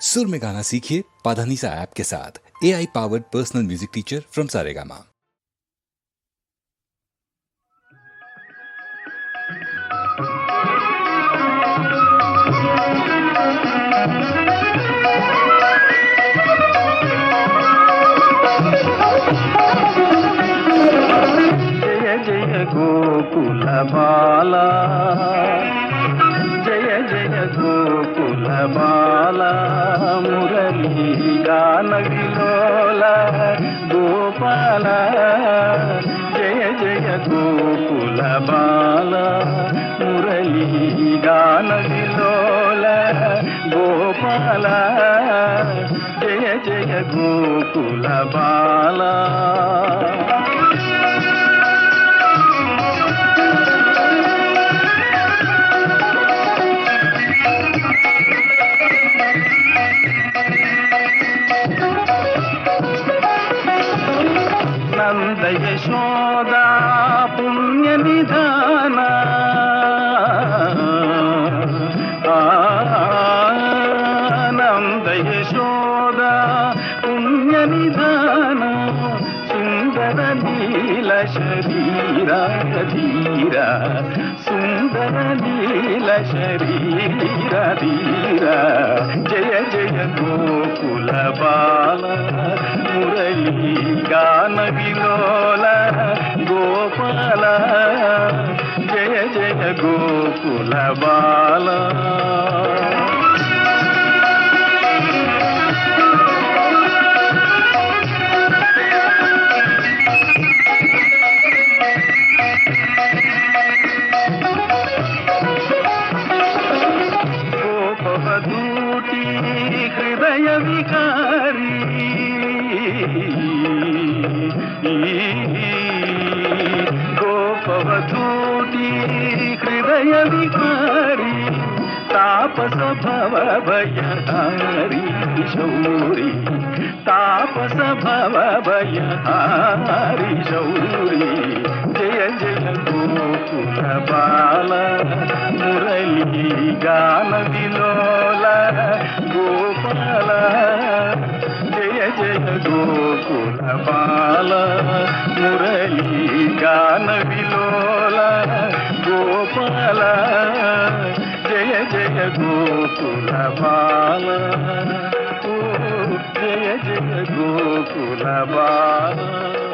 सुर में गाना सीखिए पाधानीसा ऐप के साथ। AI powered personal music teacher from Saregama. जय जय गोकुल बाला, जय जय गोकुल बाला, मुरली गान विलोला गोपाल। जय जय गोकुल बाला, मुरली गान विलोला गोपाल। जय जय गोकुल बाला। नंद यशोदा पुण्य निधान, नंद यशोदा पुण्य निधान, सुंदर नील शरीरा धीरा, सुंदर नील शरीरा धीरा। जय जय गोकुल बाला, मुरली गान विलोला गोपाल। जय जय गोकुल बाला। गोपवधूटी हृदय विकारी, गोपवधूटी हृदय विकारी, तापस भव भयहारी शौरी, तापस भव भयहारी शौरी। जय जय गोकुल बाला, मुरली गान विलोला गोपाल। जय जय गोकुल बाला, मुरली गान विलोला गोपाल। जय जय गोकुल बाला, ओ जय जय गोकुल बाला।